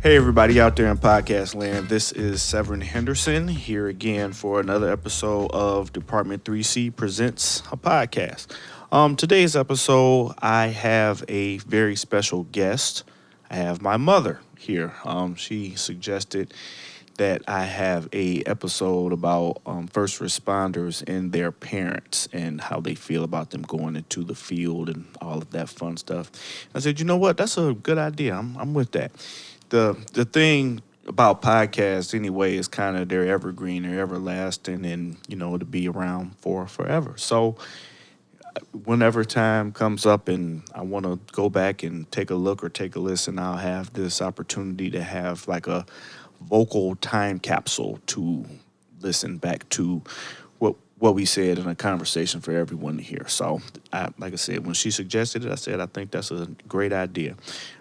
Hey, everybody out there in podcast land. This is Severen Henderson here again for another episode of Department 3C Presents a Podcast. Today's episode, I have a very special guest. I have my mother here. She suggested that I have a episode about first responders and their parents and how they feel about them going into the field and all of that fun stuff. I said, you know what? That's a good idea. I'm with that. The thing about podcasts anyway is kind of they're evergreen, they're everlasting, and to be around for forever. So whenever time comes up and I want to go back and take a look or take a listen, I'll have this opportunity to have like a vocal time capsule to listen back to what we said in a conversation for everyone to hear. So, like I said, when she suggested it, I said I think that's a great idea.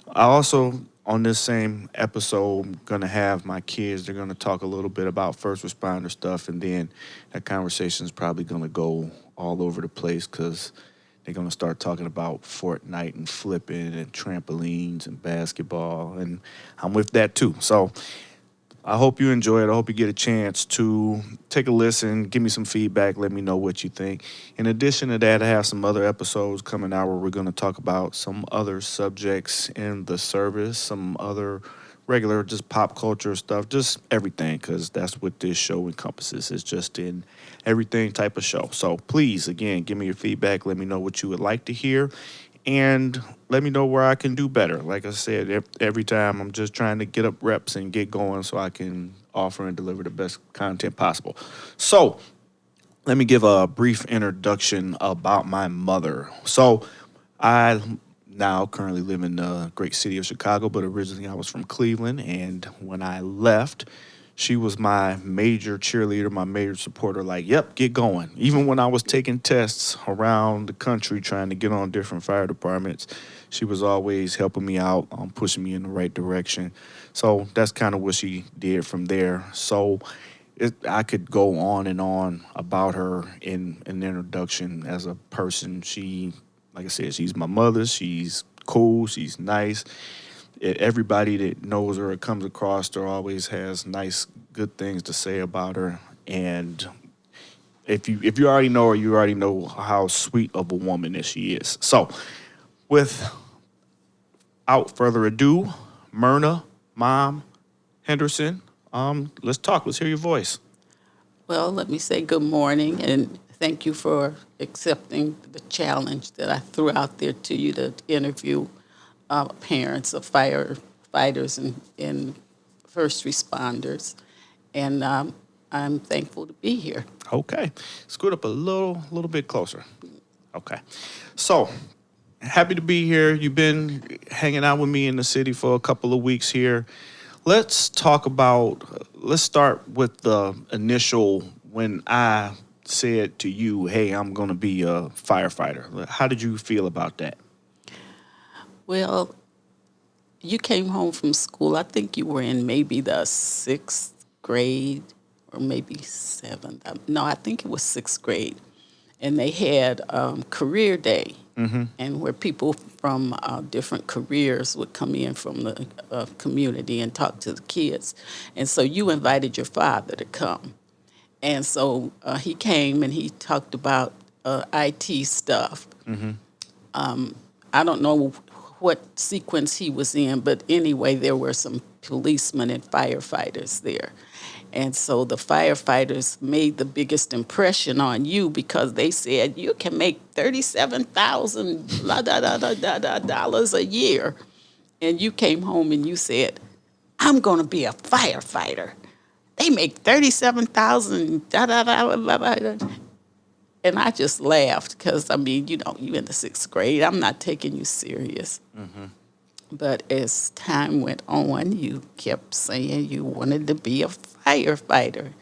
I also, on this same episode, I'm going to have my kids. They're going to talk a little bit about first responder stuff, and then that conversation is probably going to go all over the place because they're going to start talking about Fortnite and flipping and trampolines and basketball, and I'm with that too. So I hope you enjoy it. I hope you get a chance to take a listen, give me some feedback, let me know what you think. In addition to that, I have some other episodes coming out where we're going to talk about some other subjects in the service, some other regular just pop culture stuff, just everything, because that's what this show encompasses. It's just in everything type of show. So please, again, give me your feedback. Let me know what you would like to hear. And let me know where I can do better. Like I said, every time I'm just trying to get up reps and get going so I can offer and deliver the best content possible. So let me give a brief introduction about my mother. So I now currently live in the great city of Chicago, but originally I was from Cleveland. And when I left, she was my major cheerleader, my major supporter, like, yep, get going. Even when I was taking tests around the country trying to get on different fire departments, she was always helping me out, pushing me in the right direction. So that's kind of what she did from there. So I could go on and on about her in an introduction as a person. She, like I said, she's my mother. She's cool. She's nice. Everybody that knows her or comes across her always has nice, good things to say about her. And if you already know her, you already know how sweet of a woman that she is. So, without further ado, Myrna, Mom, Henderson, let's talk. Let's hear your voice. Well, let me say good morning and thank you for accepting the challenge that I threw out there to you to interview parents of firefighters and first responders. And I'm thankful to be here. Okay. Scoot up a little bit closer. Okay. So, happy to be here. You've been hanging out with me in the city for a couple of weeks here. Let's start with the initial when I said to you, hey, I'm going to be a firefighter. How did you feel about that? Well, you came home from school. I think you were in maybe the sixth grade or maybe seventh. No, I think it was sixth grade. And they had career day, and where people from different careers would come in from the community and talk to the kids. And so you invited your father to come. And so he came and he talked about IT stuff. I don't know what sequence he was in, but anyway, there were some policemen and firefighters there. And so the firefighters made the biggest impression on you because they said you can make $37,000 a year. And you came home and you said, I'm going to be a firefighter. They make 37,000 And I just laughed because, I mean, you in the sixth grade. I'm not taking you serious. But as time went on, you kept saying you wanted to be a firefighter.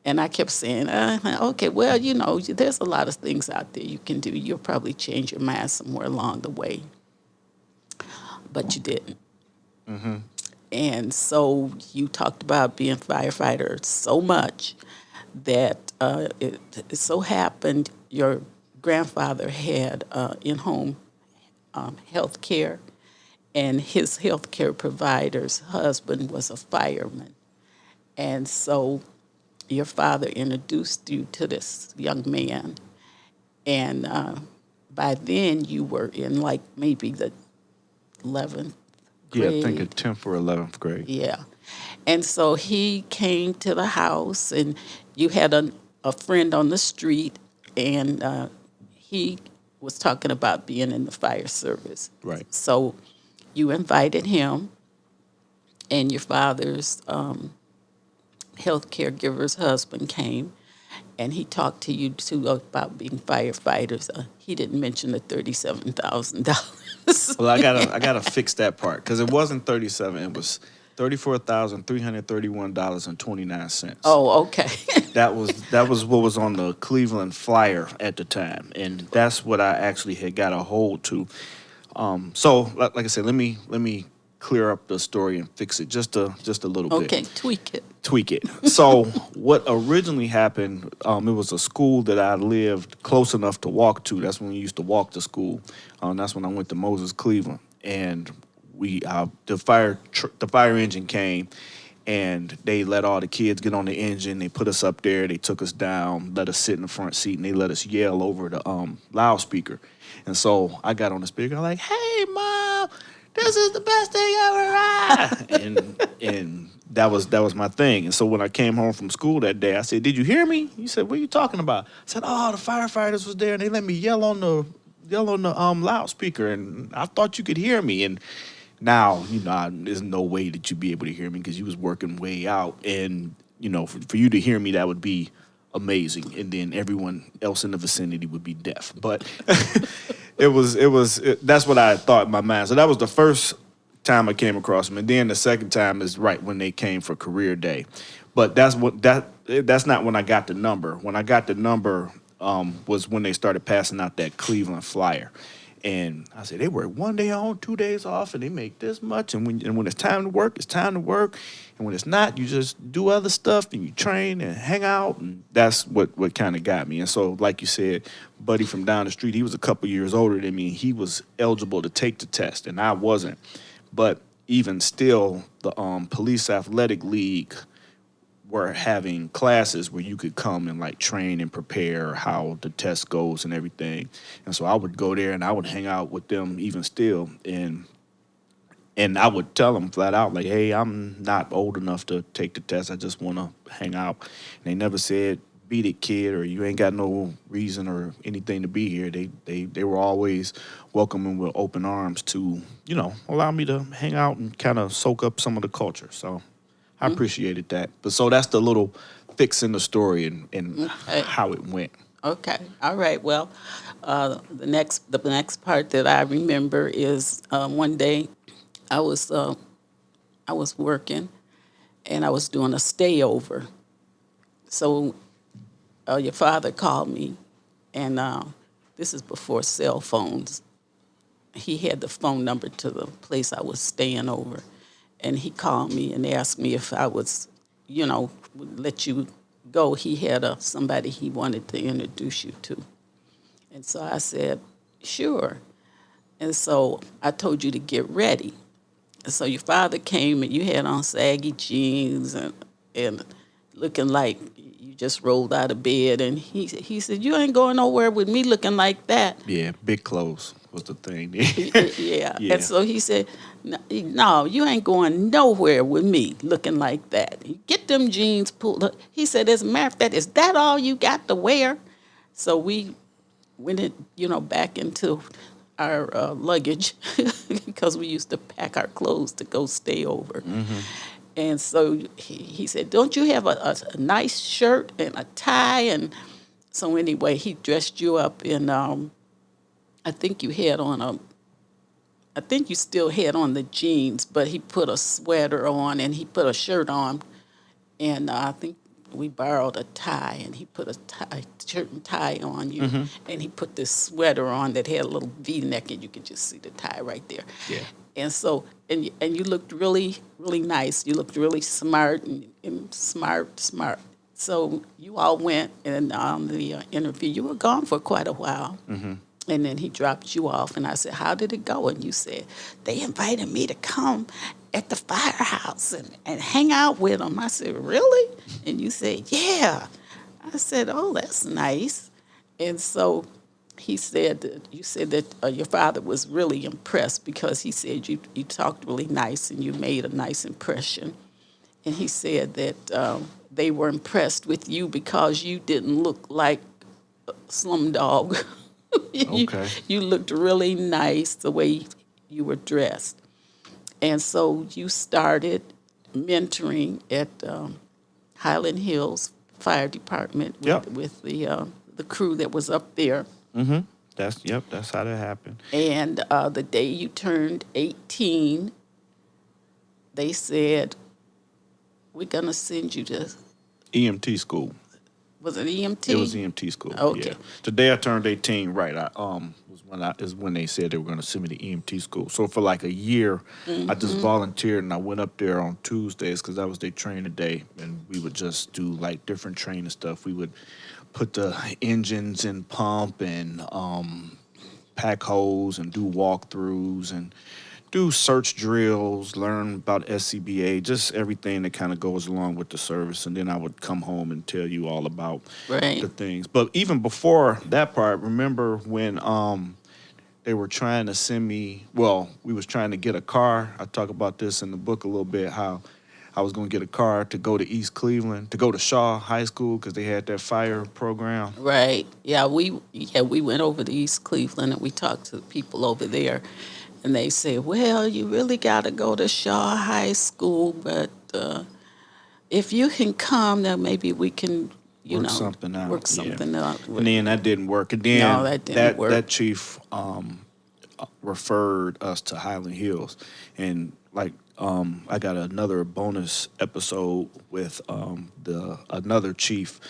And I kept saying, okay, well, there's a lot of things out there you can do. You'll probably change your mind somewhere along the way. But you didn't. And so you talked about being a firefighter so much that it so happened your grandfather had in-home health care. and his healthcare provider's husband was a fireman. And so your father introduced you to this young man. And by then you were in like maybe the 11th Yeah, I grade. think in 10th or 11th grade. Yeah. And so he came to the house, and you had a friend on the street, and he was talking about being in the fire service. Right. So you invited him, and your father's health caregiver's husband came, and he talked to you too about being firefighters. He didn't mention the $37,000. Well, I gotta fix that part because it wasn't 37. It was $34,331.29. Oh, okay. That was what was on the Cleveland Flyer at the time, and that's what I actually had got a hold to. So, like I said, let me clear up the story and fix it just a little bit. Okay, tweak it. So what originally happened, it was a school that I lived close enough to walk to. That's when we used to walk to school. That's when I went to Moses Cleveland, and the fire engine came, and they let all the kids get on the engine. They put us up there. They took us down, let us sit in the front seat, and they let us yell over the loudspeaker. And so I got on the speaker, I'm like, "Hey, Mom, this is the best thing ever!" and that was my thing. And so when I came home from school that day, I said, "Did you hear me?" He said, "What are you talking about?" I said, "Oh, the firefighters was there, and they let me yell on the loudspeaker, and I thought you could hear me." And now, there's no way that you'd be able to hear me because you was working way out, and for you to hear me, that would be amazing, and then everyone else in the vicinity would be deaf. But that's what I thought in my mind. So that was the first time I came across them, and then the second time is right when they came for career day. But that's not when I got the number. When I got the number was when they started passing out that Cleveland Flyer. And I said, they work 1 day on, 2 days off, and they make this much. And when it's time to work, it's time to work. And when it's not, you just do other stuff and you train and hang out. And that's what kind of got me. And so, like you said, buddy from down the street, he was a couple years older than me. He was eligible to take the test, and I wasn't. But even still, the Police Athletic League were having classes where you could come and like train and prepare how the test goes and everything. And so I would go there and I would hang out with them even still. And I would tell them flat out, like, "Hey, I'm not old enough to take the test. I just want to hang out." And they never said, "Beat it, kid," or "You ain't got no reason or anything to be here." They were always welcoming with open arms to, allow me to hang out and kind of soak up some of the culture. So I appreciated that. But so that's the little fix in the story and how it went. Okay. All right. Well, the next part that I remember is one day I was working and I was doing a stayover. So your father called me, and this is before cell phones. He had the phone number to the place I was staying over, and he called me and asked me if I was, would let you go. He had somebody he wanted to introduce you to. And so I said, sure. And so I told you to get ready. And so your father came, and you had on saggy jeans and looking like you just rolled out of bed. And he said, "You ain't going nowhere with me looking like that." Yeah, big clothes was the thing. Yeah. And so he said, "No, you ain't going nowhere with me looking like that. Get them jeans pulled up." He said, "As a matter of fact, is that all you got to wear?" So we went back into our luggage because we used to pack our clothes to go stay over. Mm-hmm. And so he said, "Don't you have a nice shirt and a tie?" And so anyway, he dressed you up in, I think you still had on the jeans, but he put a sweater on and he put a shirt on. And I think we borrowed a tie, and he put a shirt and tie on you. Mm-hmm. And he put this sweater on that had a little V-neck, and you could just see the tie right there. Yeah. And so, and you looked really, really nice. You looked really smart and smart. So you all went, and on the interview, you were gone for quite a while. Mm-hmm. And then he dropped you off. And I said, how did it go? And you said, they invited me to come at the firehouse and hang out with them. I said, really? And you said, yeah. I said, oh, that's nice. And so he said that you said that your father was really impressed because he said you talked really nice and you made a nice impression. And he said that they were impressed with you because you didn't look like Slumdog. you, Okay. you looked really nice the way you were dressed. And so you started mentoring at Highland Hills Fire Department Yep. with the crew that was up there. That's how that happened. And the day you turned 18, they said, we're going to send you to, EMT school. was it EMT? It was EMT school. Okay. Yeah. The day I turned 18, right, is when they said they were going to send me to EMT school. So for like a year, I just volunteered and I went up there on Tuesdays because that was their training day, and we would just do like different training stuff. We would put the engines in pump and pack hose and do walkthroughs and do search drills, learn about SCBA, just everything that kind of goes along with the service. And then I would come home and tell you all about Right. the things. But even before that part, remember when they were trying to send me, well, we was trying to get a car. I talk about this in the book a little bit, how I was going to get a car to go to East Cleveland, to go to Shaw High School because they had that fire program. Right. Yeah, we went over to East Cleveland and we talked to the people over there. And they said, well, you really got to go to Shaw High School, but if you can come, then maybe we can, Work something out. Work something out. And then that didn't work. And then No, that didn't work. That chief referred us to Highland Hills. And like I got another bonus episode with another chief,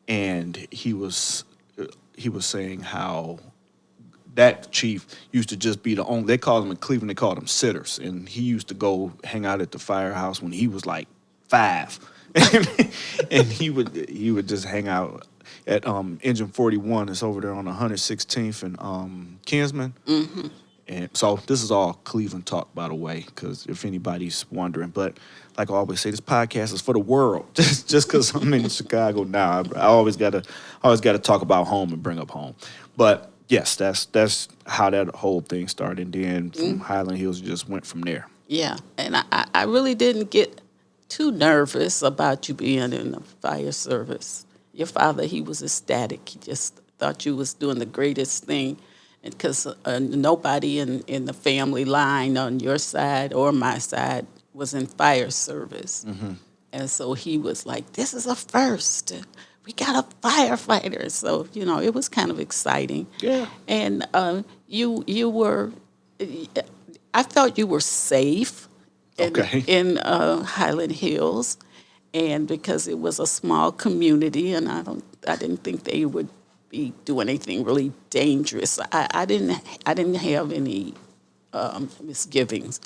and he was saying how that chief used to just be the only, they called them in Cleveland, they called them sitters. And he used to go hang out at the firehouse when he was like 5. And he would just hang out at Engine 41. It's over there on 116th and Kinsman. Mm-hmm. And so this is all Cleveland talk, by the way, because if anybody's wondering. But like I always say, this podcast is for the world. Just because I'm in Chicago now, I always gotta talk about home and bring up home. But yes, that's how that whole thing started. And then from Highland Hills, it just went from there. Yeah, and I really didn't get too nervous about you being in the fire service. Your father, he was ecstatic. He just thought you was doing the greatest thing, because nobody in the family line on your side or my side was in fire service. Mm-hmm. And so he was like, this is a first. We got a firefighter. So, it was kind of exciting. Yeah. And you were, I felt you were safe in Highland Hills. And because it was a small community, and I didn't think they would be doing anything really dangerous. I didn't have any misgivings.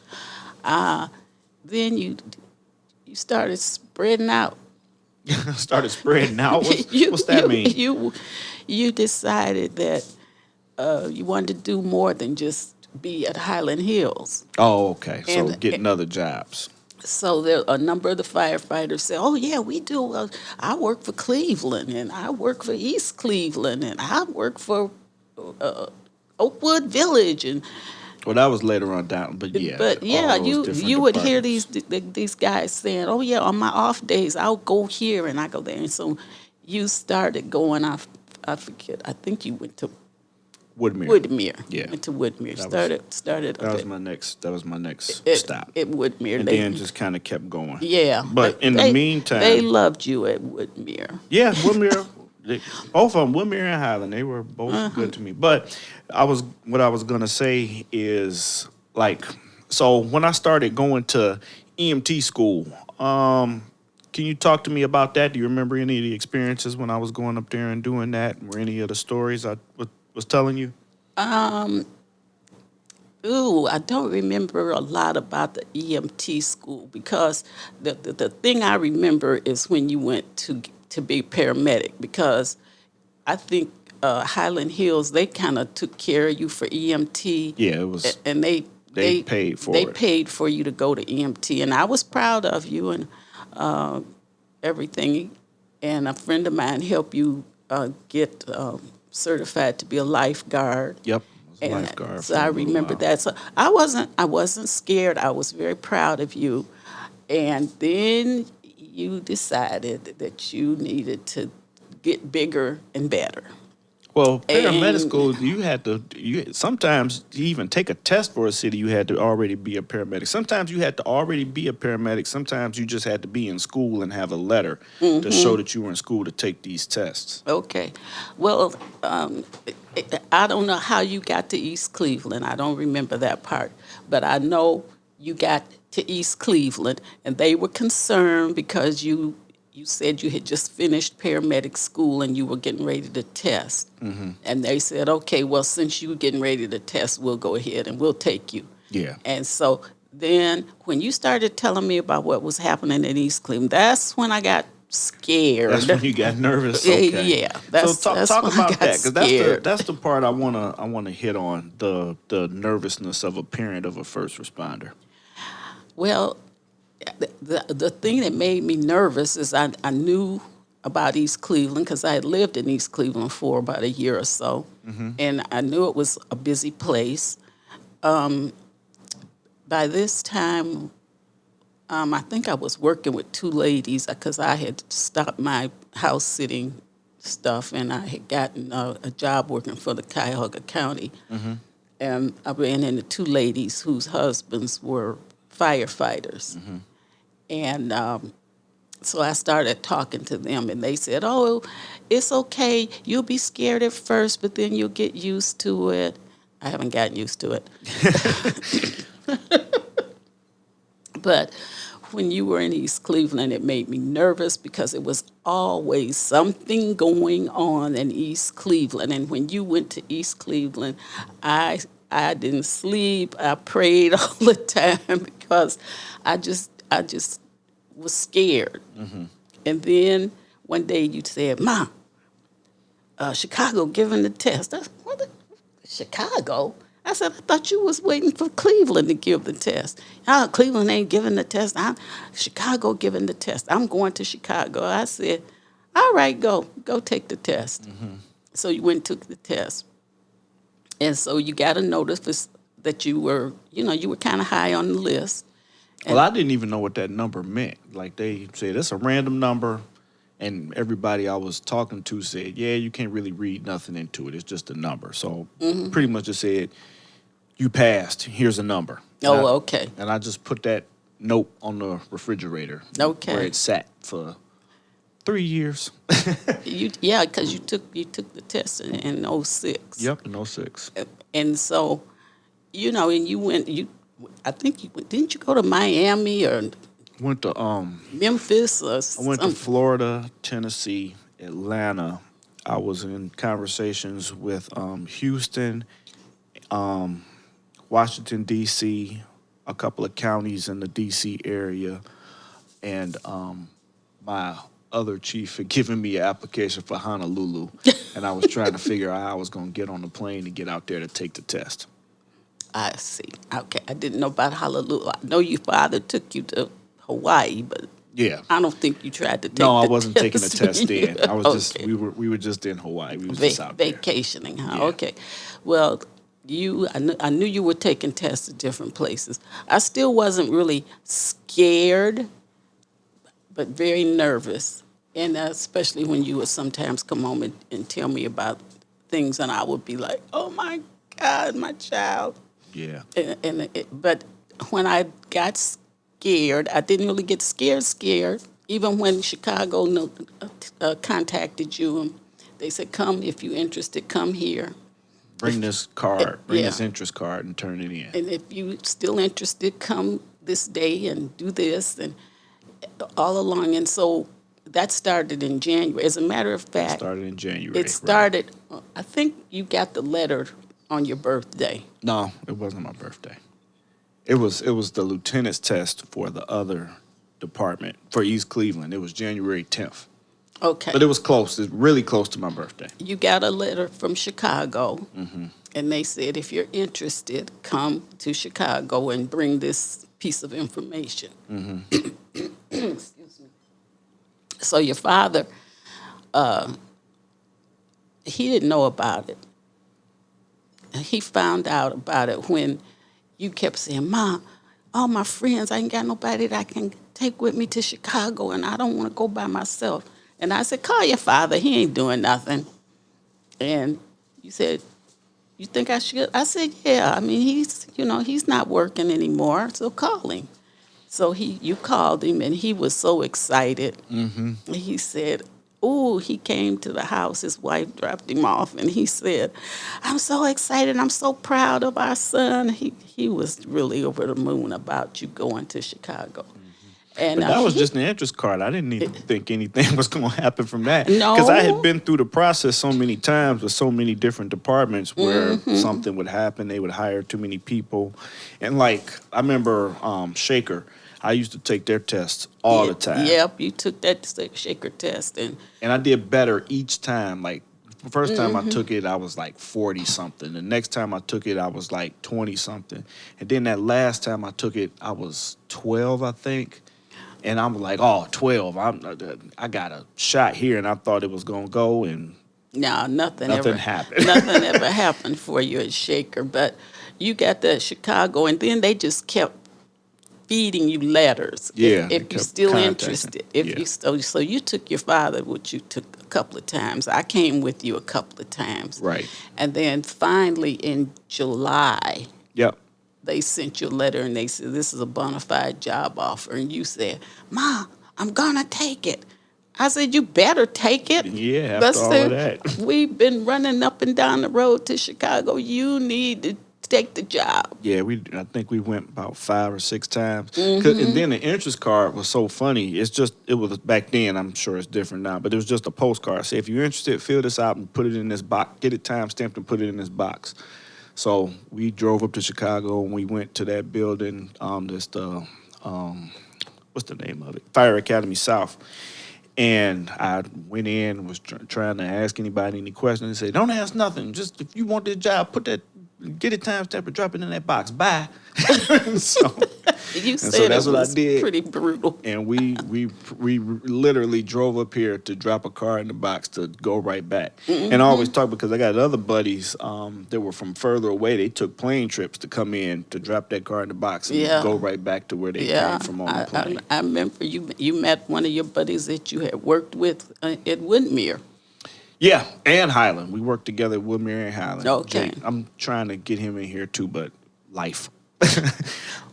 Then you started spreading out. Started spreading out? What's that mean? You decided that you wanted to do more than just be at Highland Hills. Oh, okay. So getting other jobs. So a number of the firefighters said, oh, yeah, we do. I work for Cleveland, and I work for East Cleveland, and I work for Oakwood Village. And well, that was later on down, but yeah. But yeah, you would hear these guys saying, oh, yeah, on my off days, I'll go here and I go there. And so you started going off, I forget, I think you went to Woodmere. Yeah. Went to Woodmere. Started. That was my next stop. At Woodmere. And then just kind of kept going. Yeah. But in the meantime, they loved you at Woodmere. Yeah, Woodmere. Both of them, Woodmere and Highland, they were both good to me. But what I was gonna say is, like, so when I started going to EMT school, can you talk to me about that? Do you remember any of the experiences when I was going up there and doing that? Were any of the stories I was telling you? I don't remember a lot about the EMT school, because the thing I remember is when you went to be paramedic, because I think Highland Hills, they kind of took care of you for EMT. Yeah, it was. And They paid for they it. paid for you to go to EMT, and I was proud of you and everything. And a friend of mine helped you get certified to be a lifeguard. Yep, I was a And lifeguard so for I a little remember while. that. So I wasn't scared. I was very proud of you. And then you decided that you needed to get bigger and better. Well, paramedic And school, you had to. Sometimes to even take a test for a city, you had to already be a paramedic. Sometimes you had to already be a paramedic. Sometimes you just had to be in school and have a letter to show that you were in school to take these tests. okay, well, I don't know how you got to East Cleveland. I don't remember that part, but I know you got to East Cleveland, and they were concerned because you said you had just finished paramedic school and you were getting ready to test. And they said, okay, well, since you were getting ready to test, we'll go ahead and we'll take you. Yeah. And so then when you started telling me about what was happening in East Cleveland, that's when I got scared. That's when you got nervous. Okay. Yeah, So that's talk when I about got that, because scared. that's the part I wanna hit on, the nervousness of a parent of a first responder. Well, the thing that made me nervous is I knew about East Cleveland because I had lived in East Cleveland for about a year or so, and I knew it was a busy place. By this time, I think I was working with two ladies because I had stopped my house sitting stuff and I had gotten a job working for the Cuyahoga County. And I ran into two ladies whose husbands were firefighters. And so I started talking to them, and they said, oh, it's okay. You'll be scared at first, but then you'll get used to it. I haven't gotten used to it. But when you were in East Cleveland, it made me nervous because it was always something going on in East Cleveland. And when you went to East Cleveland, I didn't sleep. I prayed all the time because I just was scared. And then one day you said, Mom, Chicago giving the test. I said, what? Chicago? I said, I thought you was waiting for Cleveland to give the test. Oh, Cleveland ain't giving the test. Chicago giving the test. I'm going to Chicago. I said, all right, go take the test. So you went and took the test. And so you got a notice that you were kind of high on the list. Well, I didn't even know what that number meant. Like, they said, it's a random number, and everybody I was talking to said, yeah, you can't really read nothing into it. It's just a number. So pretty much just said, you passed. Here's a number. Okay. And I just put that note on the refrigerator. Okay. Where it sat for 3 years. Because you took the test in 06. Yep, in 06. And so, and you went, I think didn't you go to Miami or Went to Memphis or I went to something? Florida, Tennessee, Atlanta. I was in conversations with Houston, Washington, D.C., a couple of counties in the D.C. area, and my other chief had given me an application for Honolulu, and I was trying to figure out how I was going to get on the plane to get out there to take the test. I see. Okay, I didn't know about Honolulu. I know your father took you to Hawaii, but Yeah. I don't think you tried to take No, the I wasn't taking the test when then. I was just okay. we were just in Hawaii. We was just out there. Vacationing, huh? Yeah. Okay. Well, I knew you were taking tests at different places. I still wasn't really scared, but very nervous. And especially when you would sometimes come home and tell me about things, and I would be like, oh, my God, my child. Yeah. But when I got scared, I didn't really get scared. Even when Chicago contacted you, and they said, come, if you're interested, come here. Bring this card, bring yeah. this interest card and turn it in. And if you're still interested, come this day and do this, and all along. And so that started in January. As a matter of fact, It started in January. it started, I think you got the letter on your birthday. No, it wasn't my birthday. It was the lieutenant's test for the other department for East Cleveland. It was January 10th. Okay. But it was close. It's really close to my birthday. You got a letter from Chicago, and they said, if you're interested, come to Chicago and bring this piece of information. Excuse me. So your father, he didn't know about it. He found out about it when you kept saying, "Mom, all my friends, I ain't got nobody that I can take with me to Chicago, and I don't want to go by myself." And I said, "Call your father. He ain't doing nothing." And you said, "You think I should?" I said, "Yeah. I mean, he's not working anymore, so call him." So you called him, and he was so excited. He said, "Oh, he came to the house. His wife dropped him off, and he said, 'I'm so excited. I'm so proud of our son.'" He was really over the moon about you going to Chicago. And But that was just an interest card. I didn't even think anything was going to happen from that. No. Because I had been through the process so many times with so many different departments where something would happen. They would hire too many people. And like, I remember Shaker. I used to take their tests all the time. Yep, you took that shaker test. And I did better each time. Like, the first time I took it, I was like 40-something. The next time I took it, I was like 20-something. And then that last time I took it, I was 12, I think. And I'm like, oh, 12. I got a shot here, and I thought it was going to go, and no, nothing happened. Nothing ever happened for you at Shaker. But you got to Chicago, and then they just kept feeding you letters. Yeah, if you're still interested. So you took your father, which you took a couple of times. I came with you a couple of times. Right. And then finally in July, Yep. they sent you a letter and they said, "This is a bona fide job offer." And you said, "Ma, I'm going to take it." I said, "You better take it." Yeah, after all of that. We've been running up and down the road to Chicago. You need to take the job. Yeah, I think we went about 5 or 6 times. And then the interest card was so funny. It was back then. I'm sure it's different now, but it was just a postcard. Say, if you're interested, fill this out and put it in this box. Get it time stamped and put it in this box. So we drove up to Chicago and we went to that building. What's the name of it? Fire Academy South. And I went in, was trying to ask anybody any questions. They said, "Don't ask nothing. Just if you want this job, get it time stamped and drop it in that box. Bye." So that's what I did. Pretty brutal. And we literally drove up here to drop a car in the box to go right back. And I always talk because I got other buddies that were from further away. They took plane trips to come in to drop that car in the box and go right back to where they came from on the plane. I remember you met one of your buddies that you had worked with at Woodmere. Yeah, and Highland. We worked together at Woodmere and Highland. Okay. Jake, I'm trying to get him in here too, but life.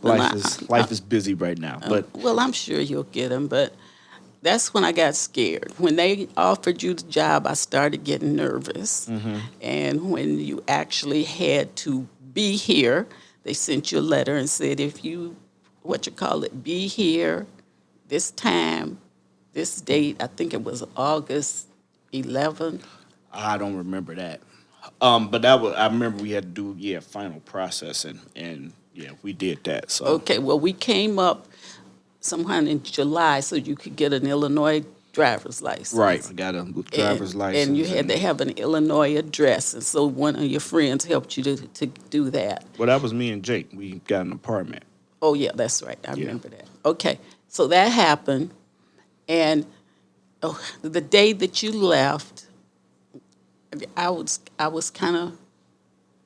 life is busy right now. But well, I'm sure you'll get him, but that's when I got scared. When they offered you the job, I started getting nervous. And when you actually had to be here, they sent you a letter and said, if you, be here this time, this date. I think it was August 11th. I don't remember that. But I remember we had to do final processing, and we did that. So okay, well, we came up sometime in July so you could get an Illinois driver's license. Right, I got a driver's license, and you had to have an Illinois address, and so one of your friends helped you to do that. Well, that was me and Jake. We got an apartment. Oh yeah, that's right. I remember that. Okay, so that happened, and the day that you left, I was kind of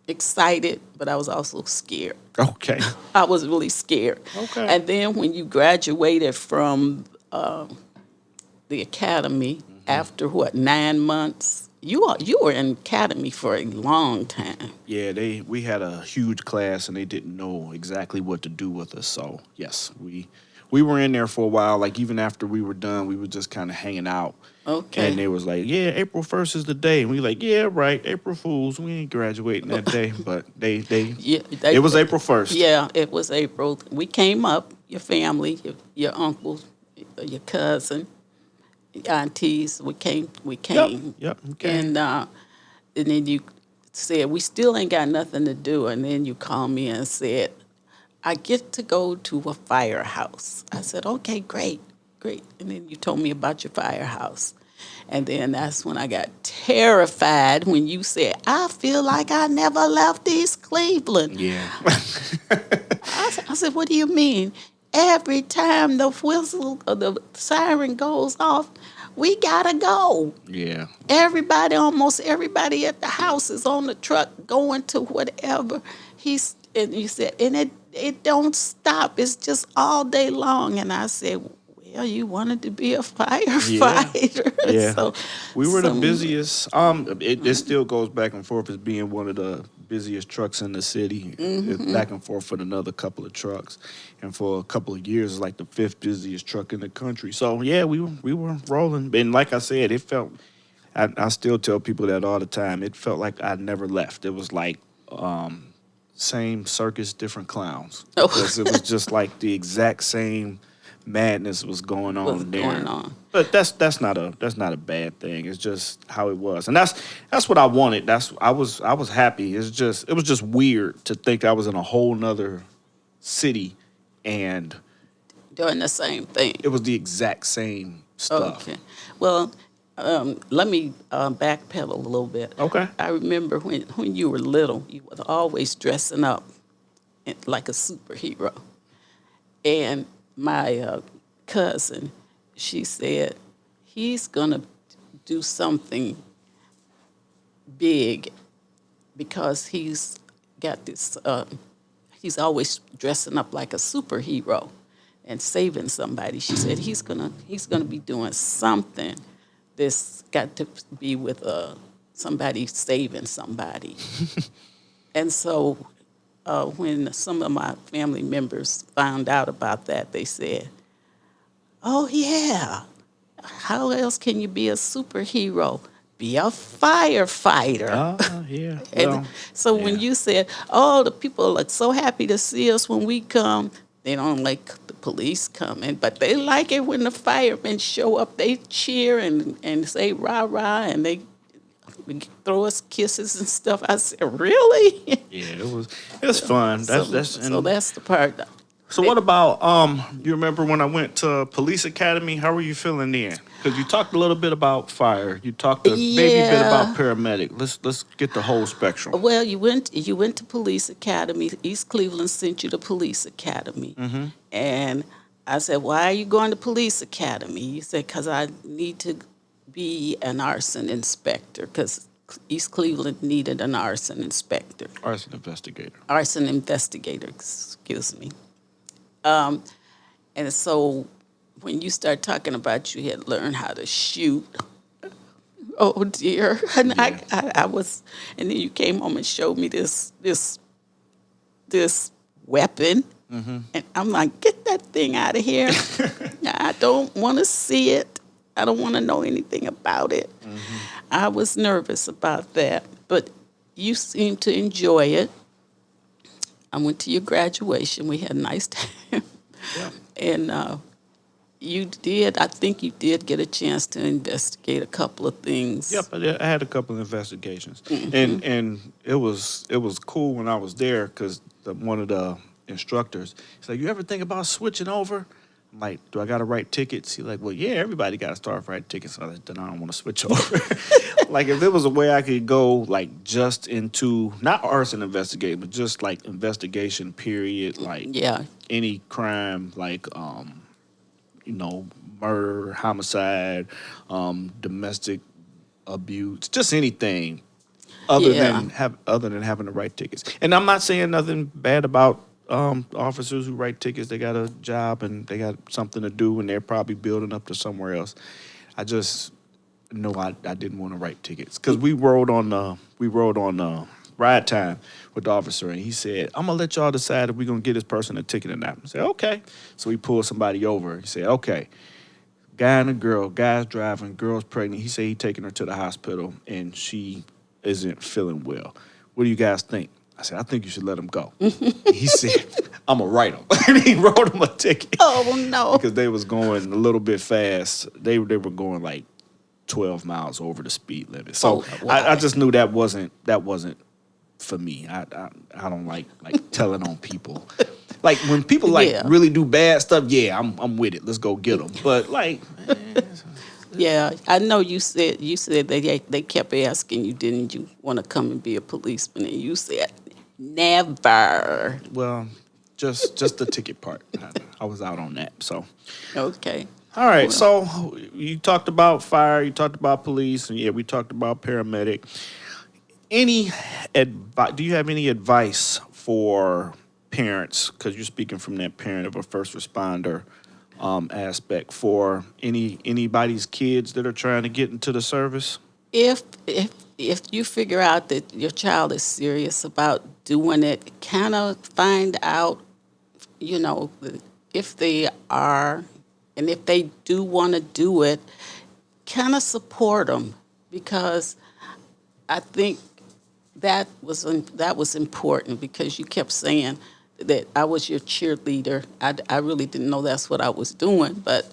excited, but I was also scared. Okay. I was really scared. Okay. And then when you graduated from the academy after 9 months, you were in academy for a long time. Yeah, we had a huge class and they didn't know exactly what to do with us. So yes, we were in there for a while. Like even after we were done, we were just kind of hanging out. Okay. And they was like, "Yeah, April 1st is the day." And we like, "Yeah, right, April Fools. We ain't graduating that day." But it was April 1st. Yeah, it was April. We came up, your family, your uncle, your cousin, your aunties. We came. Yep. Okay. And then you said, "We still ain't got nothing to do." And then you called me and said, "I get to go to a firehouse." I said, "Okay, great. And then you told me about your firehouse. And then that's when I got terrified when you said, I feel like I never left East Cleveland. Yeah. I said, what do you mean? Every time the whistle or the siren goes off, we gotta go. Yeah. Almost everybody at the house is on the truck going to whatever. And you said, and it don't stop. It's just all day long. And I said, well, you wanted to be a firefighter. Yeah. So We were the busiest. It still goes back and forth as being one of the busiest trucks in the city. It's back and forth for another couple of trucks, and for a couple of years, it's like the fifth busiest truck in the country. So yeah, we were rolling, and like I said, it felt. I still tell people that all the time. It felt like I never left. It was like same circus, different clowns. Because it was just like the exact same madness was going on there. But that's not a bad thing. It's just how it was, and that's what I wanted. I was happy. It was just weird to think I was in a whole nother city and doing the same thing. It was the exact same stuff. Okay. Well, let me backpedal a little bit. Okay. I remember when you were little, you were always dressing up like a superhero. And my cousin, she said, he's going to do something big because he's got this, he's always dressing up like a superhero and saving somebody. She said he's gonna be doing something that's got to be with somebody saving somebody. And so when some of my family members found out about that, they said, oh, yeah, how else can you be a superhero? Be a firefighter. Yeah. And so when you said, oh, the people are so happy to see us when we come, they don't like the police coming, but they like it when the firemen show up. They cheer and say rah-rah, and they throw us kisses and stuff. I said, really? Yeah, it was fun. So that's the part. So what about, you remember when I went to police academy? How were you feeling then? Because you talked a little bit about fire. You talked a baby bit about paramedic. Let's get the whole spectrum. Well, you went to police academy. East Cleveland sent you to police academy. Mm-hmm. And I said, why are you going to police academy? You said, because I need to be an arson inspector, because East Cleveland needed an arson inspector. Arson investigator. Arson investigator, excuse me. And so when you start talking about you had learned how to shoot, oh dear. And I was, and then you came home and showed me this weapon. Mm-hmm. And I'm like, get that thing out of here. I don't want to see it. I don't want to know anything about it. Mm-hmm. I was nervous about that, but you seemed to enjoy it. I went to your graduation. We had a nice time. Yeah. And I think you did get a chance to investigate a couple of things. Yep, I had a couple of investigations. Mm-hmm. And it was cool when I was there because one of the instructors, he's like, you ever think about switching over? I'm like, do I got to write tickets? He's like, well, yeah, everybody got to start writing tickets. So then I don't want to switch over. Like, if there was a way I could go, like, just into, not arson investigation, but just, like, investigation period, like, any crime, like, murder, homicide, domestic abuse, just anything other than having to write tickets. And I'm not saying nothing bad about officers who write tickets. They got a job and they got something to do, and they're probably building up to somewhere else. I just know I didn't want to write tickets because we rode on ride time with the officer, and he said, I'm gonna let y'all decide if we're gonna get this person a ticket or not. I said, okay. So he pulled somebody over. He said, okay, guy and a girl, guy's driving, girl's pregnant. He said he's taking her to the hospital and she isn't feeling well. What do you guys think? I said, I think you should let him go. He said, I'm going to write him. And he wrote him a ticket. Oh, no. Because they was going a little bit fast. They were going like 12 miles over the speed limit. So I just knew that wasn't for me. I don't like telling on people. Like when people really do bad stuff, I'm with it. Let's go get them. But like... Yeah, I know you said they kept asking you, didn't you want to come and be a policeman? And you said never. Well, just the ticket part. I was out on that. So, Okay. all right. Well, So you talked about fire. You talked about police, and yeah, we talked about paramedic. Any advice? Do you have any advice for parents? Because you're speaking from that parent of a first responder aspect for anybody's kids that are trying to get into the service. if you figure out that your child is serious about doing it, kind of find out, you know, if they are, and if they do want to do it, kind of support them, because I think that was important, because you kept saying that I was your cheerleader. I really didn't know that's what I was doing, but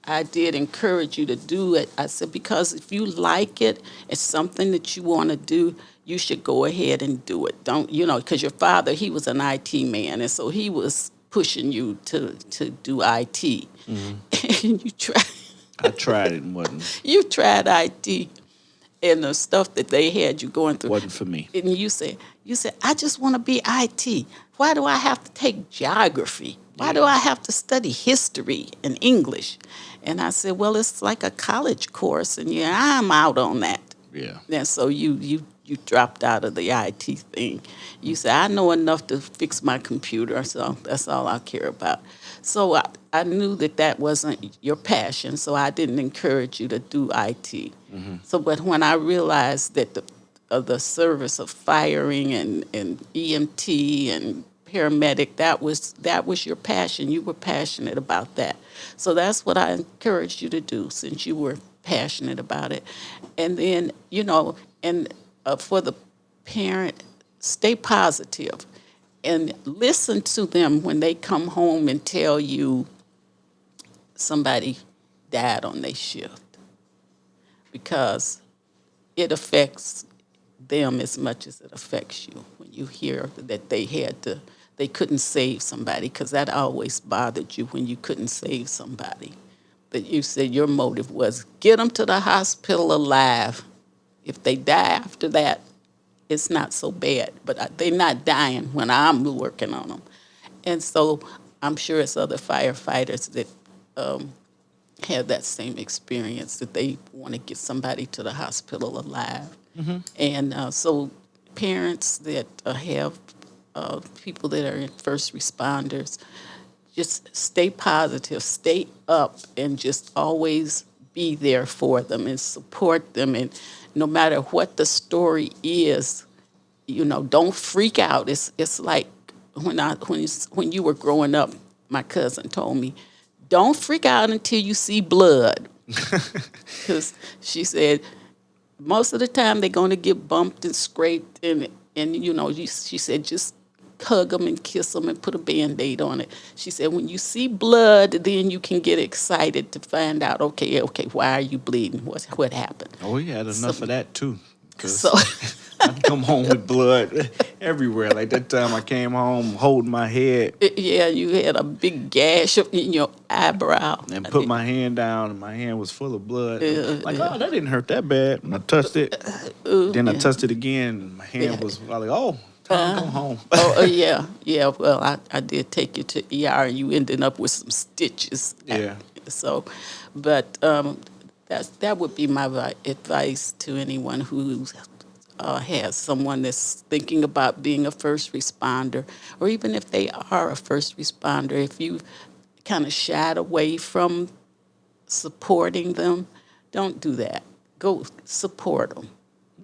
I did encourage you to do it. I said, because if you like it, it's something that you want to do, you should go ahead and do it. Don't, because your father, he was an IT man, and so he was pushing you to do IT. And you tried. I tried it and wasn't You tried IT, and the stuff that they had you going through. wasn't for me. And you said, I just want to be IT. Why do I have to take geography? Why do I have to study history and English? And I said, well, it's like a college course, and yeah, I'm out on that. Yeah. And so you dropped out of the IT thing. You said, I know enough to fix my computer, so that's all I care about. So I knew that wasn't your passion, so I didn't encourage you to do IT. So, but when I realized that the service of firing and EMT and paramedic, that was your passion. You were passionate about that. So that's what I encouraged you to do, since you were passionate about it. And then, for the parent, stay positive and listen to them when they come home and tell you somebody died on their shift, because it affects them as much as it affects you when you hear that they couldn't save somebody, because that always bothered you when you couldn't save somebody. That you said your motive was get them to the hospital alive. If they die after that, it's not so bad, but they're not dying when I'm working on them. And so I'm sure it's other firefighters that have that same experience, that they want to get somebody to the hospital alive. And so parents that have people that are in first responders, just stay positive, stay up, and just always be there for them and support them. And no matter what the story is, don't freak out. It's like when you were growing up, my cousin told me, don't freak out until you see blood, because she said most of the time they're going to get bumped and scraped, and she said just hug them and kiss them and put a Band-Aid on it. She said when you see blood, then you can get excited to find out, okay, why are you bleeding? What happened? Oh, we had enough of that too. 'Cause So I'd come home with blood everywhere. Like that time I came home holding my head yeah, you had a big gash in your eyebrow. and put my hand down, and my hand was full of blood. Like, oh, that didn't hurt that bad. And I touched it. Then I touched it again, and my hand was like, oh, time to go home. Yeah. Well, I did take you to ER, and you ended up with some stitches. Yeah. So, but that would be my advice to anyone who has someone that's thinking about being a first responder, or even if they are a first responder, if you kind of shied away from supporting them, don't do that. Go support them.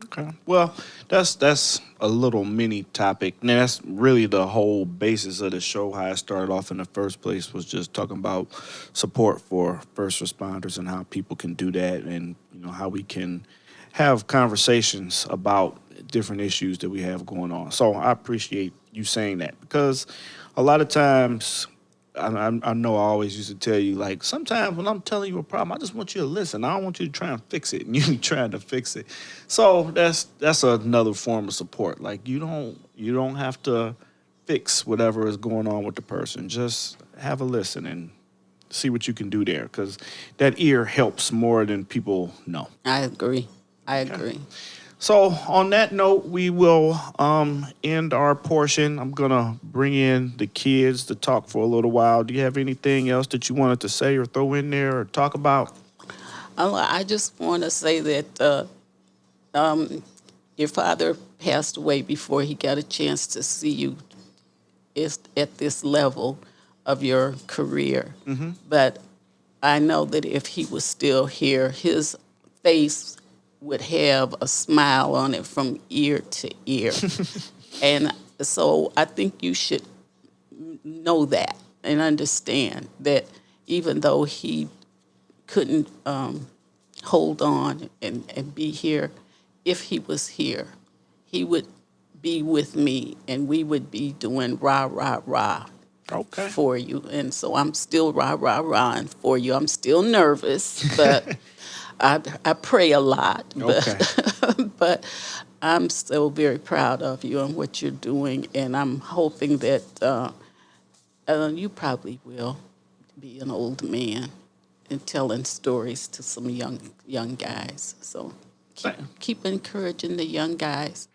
Okay. Well, that's a little mini topic. And that's really the whole basis of the show. How I started off in the first place was just talking about support for first responders and how people can do that, and how we can have conversations about different issues that we have going on. So I appreciate you saying that, because a lot of times I know I always used to tell you, like, sometimes when I'm telling you a problem, I just want you to listen. I don't want you to try and fix it, and you trying to fix it. So that's another form of support. Like, you don't have to fix whatever is going on with the person. Just have a listen and see what you can do there, because that ear helps more than people know. I agree. I agree. So on that note, we will end our portion. I'm going to bring in the kids to talk for a little while. Do you have anything else that you wanted to say or throw in there or talk about? I just want to say that your father passed away before he got a chance to see you is at this level of your career. But I know that if he was still here, his face would have a smile on it from ear to ear. And so I think you should know that and understand that even though he couldn't hold on and be here, if he was here, he would be with me and we would be doing rah, rah, rah for you. And so I'm still rah, rah, rah for you. I'm still nervous, but I pray a lot. But, but I'm still very proud of you and what you're doing. And I'm hoping that you probably will be an old man and telling stories to some young guys. So keep encouraging the young guys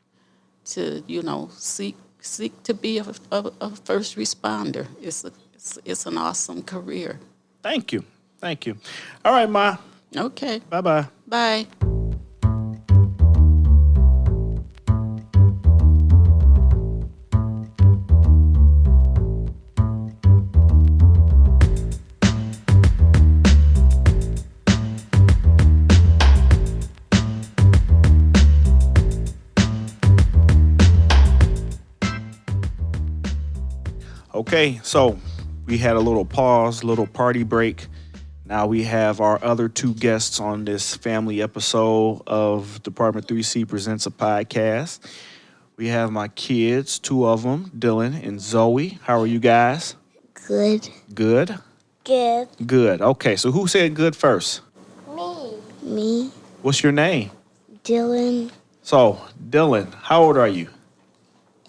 to, seek to be a first responder. It's an awesome career. Thank you. All right, Ma. Okay. Bye-bye. Bye. Okay, so we had a little pause, little party break. Now we have our other two guests on this family episode of Department 3C Presents a Podcast. We have my kids, two of them, Dylan and Zoe. How are you guys? Good. Good? Good. Good. Okay, so who said good first? Me. What's your name? Dylan. So, Dylan, how old are you?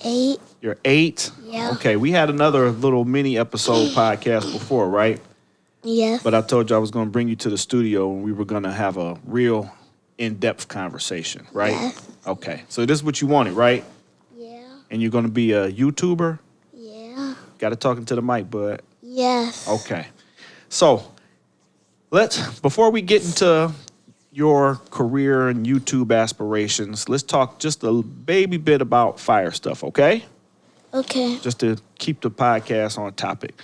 8. You're 8? Yeah. Okay, we had another little mini episode podcast before, right? Yes. But I told you I was going to bring you to the studio and we were going to have a real in-depth conversation, right? Yes. Okay, so this is what you wanted, right? Yeah. And you're going to be a YouTuber? Yeah. Got to talk into the mic, bud. Yes. Okay. So, before we get into your career and YouTube aspirations, let's talk just a baby bit about fire stuff, okay? Okay. Just to keep the podcast on topic.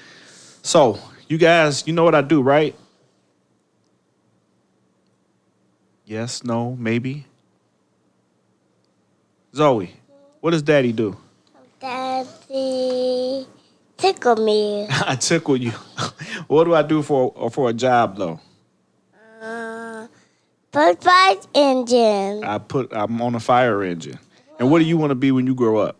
So, you guys, you know what I do, right? Yes, no, maybe? Zoe, what does Daddy do? Daddy tickle me. I tickle you. What do I do for a job, though? Put fire engine. I'm on a fire engine. And what do you want to be when you grow up?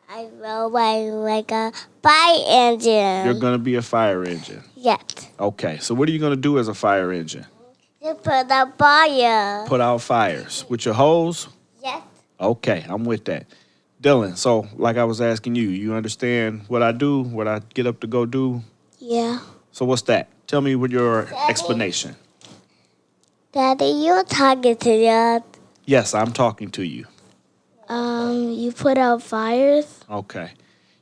I roll like a fire engine. You're going to be a fire engine. Yes. Okay, so what are you going to do as a fire engine? You put a fire. Put out fires. With your hose? Yes. Okay, I'm with that. Dylan, so like I was asking you, you understand what I do, what I get up to go do? Yeah. So what's that? Tell me with your explanation. Daddy, you're talking to you. Yes, I'm talking to you. You put out fires. Okay.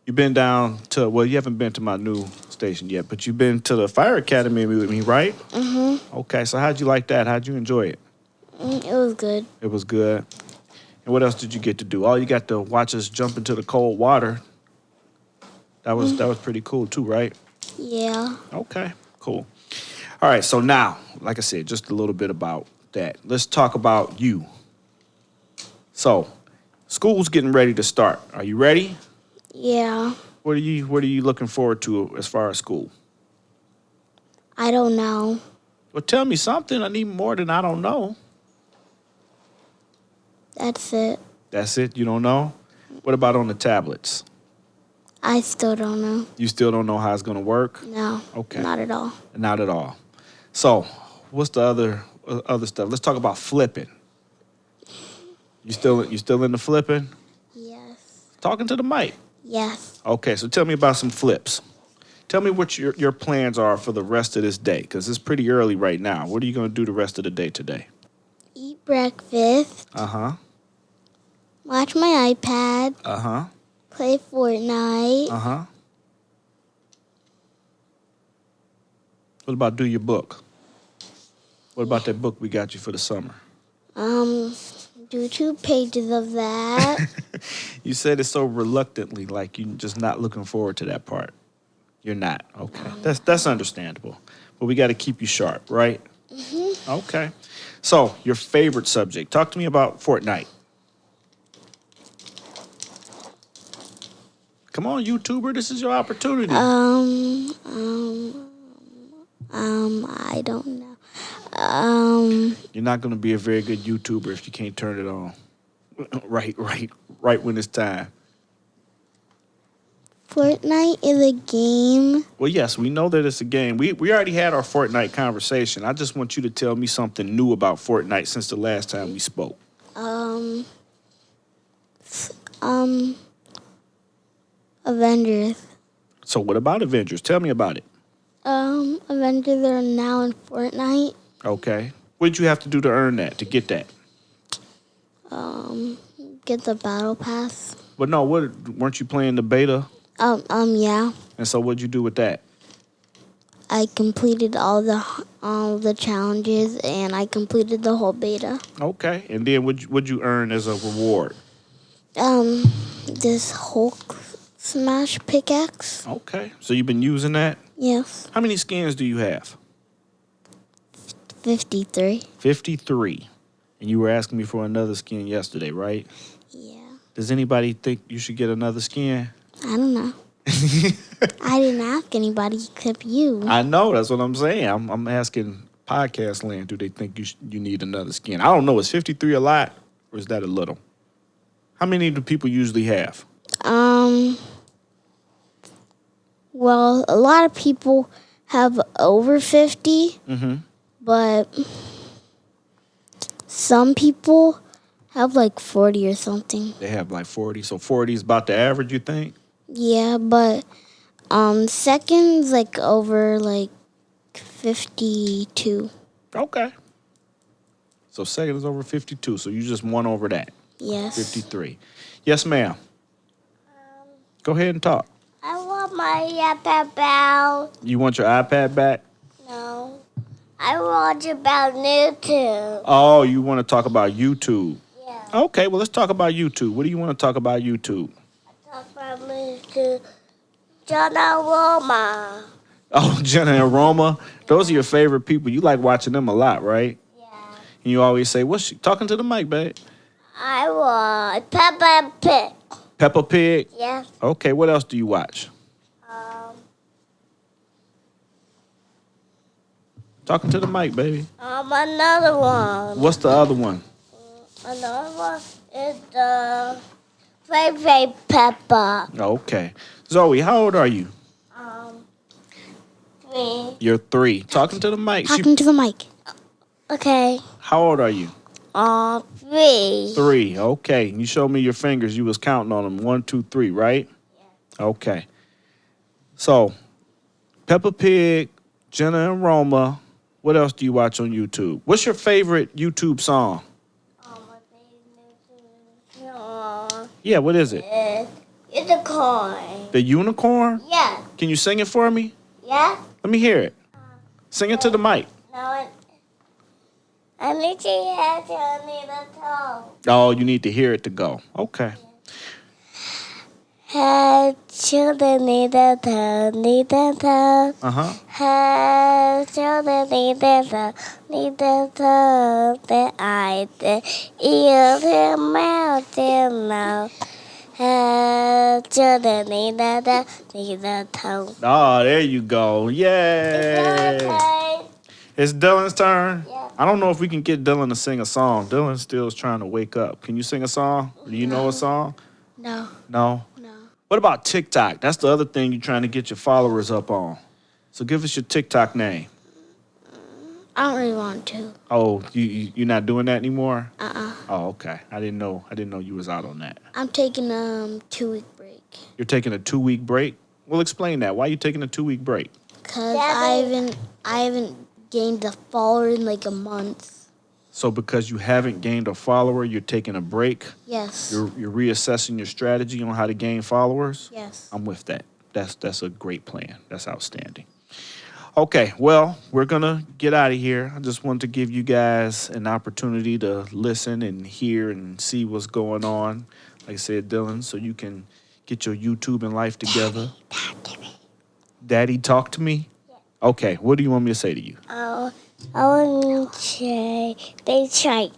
You've been down to, well, you haven't been to my new station yet, but you've been to the fire academy with me, right? Mm-hmm. Okay, so how'd you like that? How'd you enjoy it? It was good. It was good. And what else did you get to do? Oh, you got to watch us jump into the cold water. That was pretty cool too, right? Yeah. Okay, cool. All right, so now, like I said, just a little bit about that. Let's talk about you. So, school's getting ready to start. Are you ready? Yeah. What are you looking forward to as far as school? I don't know. Well, tell me something. I need more than I don't know. That's it. That's it? You don't know? What about on the tablets? I still don't know. You still don't know how it's going to work? No. Okay. Not at all. Not at all. So, what's the other stuff? Let's talk about flipping. You still in the flipping? Yes. Talking to the mic. Yes. Okay, so tell me about some flips. Tell me what your plans are for the rest of this day, because it's pretty early right now. What are you going to do the rest of the day today? Eat breakfast. Uh-huh. Watch my iPad. Uh-huh. Play Fortnite. Uh-huh. What about do your book? What about that book we got you for the summer? Do 2 pages of that. You said it so reluctantly, like you're just not looking forward to that part. You're not. Okay. That's understandable. But we got to keep you sharp, right? Mm-hmm. Okay. So, your favorite subject. Talk to me about Fortnite. Come on, YouTuber. This is your opportunity. I don't know. You're not going to be a very good YouTuber if you can't turn it on. Right when it's time. Fortnite is a game. Well, yes, we know that it's a game. We already had our Fortnite conversation. I just want you to tell me something new about Fortnite since the last time we spoke. Avengers. So what about Avengers? Tell me about it. Avengers are now in Fortnite. Okay. What did you have to do to earn that, to get that? Get the battle pass. But no, weren't you playing the beta? Yeah. And so what'd you do with that? I completed all the challenges, and I completed the whole beta. Okay. And then what'd you earn as a reward? This Hulk smash pickaxe. Okay. So you've been using that? Yes. How many skins do you have? 53. 53. And you were asking me for another skin yesterday, right? Yeah. Does anybody think you should get another skin? I don't know. I didn't ask anybody except you. I know. That's what I'm saying. I'm asking podcast land, do they think you need another skin? I don't know. Is 53 a lot or is that a little? How many do people usually have? Well, a lot of people have over 50. Mm-hmm. But some people have like 40 or something. They have like 40. So 40 is about the average, you think? Yeah, but second's like over like 52. Okay. So second is over 52. So you just won over that. Yes. 53. Yes, ma'am. Go ahead and talk. I want my iPad back. You want your iPad back? No. I want about YouTube. Oh, you want to talk about YouTube? Yeah. Okay, well, let's talk about YouTube. What do you want to talk about YouTube? I talk about YouTube. John and Roma. Oh, Jenna and Roma. Those are your favorite people. You like watching them a lot, right? Yeah. And you always say, what's she talking to the mic, babe? I want Peppa Pig. Peppa Pig? Yes. Okay, what else do you watch? Talking to the mic, baby. Another one. What's the other one? Another one is the Play Peppa. Okay. Zoe, how old are you? 3. You're 3. Talking to the mic. Talking to the mic. Okay. How old are you? 3. 3. Okay. You showed me your fingers. You was counting on them. 1, 2, 3, right? Yeah. Okay. So, Peppa Pig, Jenna and Roma. What else do you watch on YouTube? What's your favorite YouTube song? My favorite song. Yeah, what is it? It's a coin. The Unicorn? Yeah. Can you sing it for me? Yeah. Let me hear it. Sing it to the mic. No, I need to hear it. I need a toe. Oh, you need to hear it to go. Okay. Hey, children need a toe, need a toe. Uh-huh. Hey, children need a toe, the eye, the ear, the mouth, the mouth. Hey, children need a toe. Oh, there you go. Yay. Okay. It's Dylan's turn. Yeah. I don't know if we can get Dylan to sing a song. Dylan still is trying to wake up. Can you sing a song? Do you know a song? No. No? No. What about TikTok? That's the other thing you're trying to get your followers up on. So give us your TikTok name. I don't really want to. Oh, you're not doing that anymore? Uh-uh. Oh, okay. I didn't know you was out on that. I'm taking a 2-week break. You're taking a 2-week break? Well, explain that. Why are you taking a 2-week break? Because I haven't gained a follower in like a month. So because you haven't gained a follower, you're taking a break? Yes. You're reassessing your strategy on how to gain followers? Yes. I'm with that. That's a great plan. That's outstanding. Okay, well, we're going to get out of here. I just wanted to give you guys an opportunity to listen and hear and see what's going on. Like I said, Dylan, so you can get your YouTube and life together. Daddy, talk to me? Yeah. Okay, what do you want me to say to you? I want to say Baby Shark.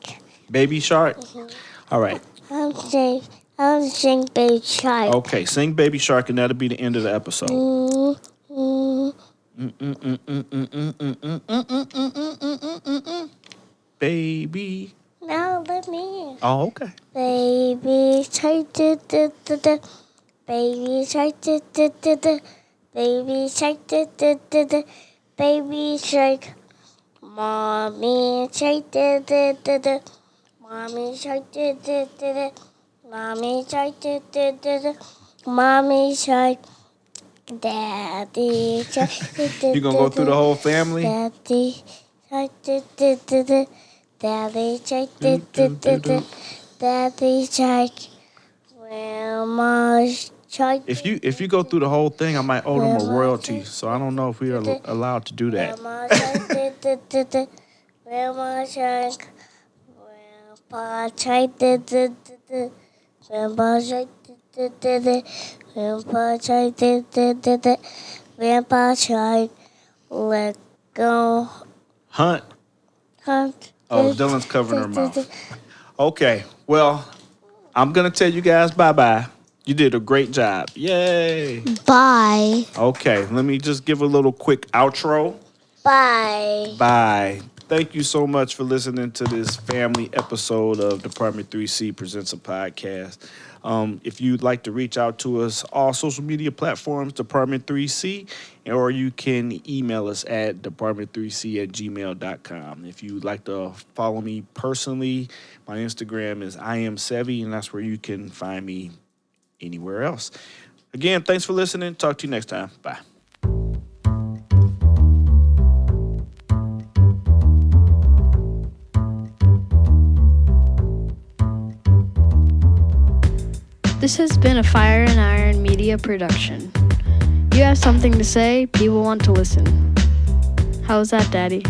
Baby Shark? Mm-hmm. All right. I want to sing Baby Shark. Okay, sing Baby Shark, and that'll be the end of the episode. Baby. No, let me. Oh, okay. Baby Shark, da-da-da-da. Baby Shark, da-da-da-da. Baby Shark, da-da-da-da. Baby Shark. Mommy Shark, da-da-da-da. Mommy Shark, da-da-da-da. Mommy Shark, da-da-da-da. Mommy Shark. Daddy Shark, da-da-da-da. You gonna go through the whole family? Daddy Shark, da-da-da-da. Daddy Shark, da-da-da-da. Daddy Shark. Grandma Shark. If you go through the whole thing, I might owe them a royalty. So I don't know if we are allowed to do that. Grandma Shark, da-da-da-da. Grandma Shark. Grandpa Shark, da-da-da-da. Grandpa Shark, da-da-da-da. Grandpa Shark, da-da-da-da. Grandpa Shark. Let go. Hunt. Oh, Dylan's covering her mouth. Okay, well, I'm going to tell you guys bye-bye. You did a great job. Yay. Bye. Okay, let me just give a little quick outro. Bye. Bye. Thank you so much for listening to this family episode of Department 3C Presents a Podcast. If you'd like to reach out to us, all social media platforms, Department 3C, or you can email us at department3c@gmail.com. If you'd like to follow me personally, my Instagram is IamSevy, and that's where you can find me anywhere else. Again, thanks for listening. Talk to you next time. Bye. This has been a Fire and Iron Media production. You have something to say, people want to listen. How's that, Daddy?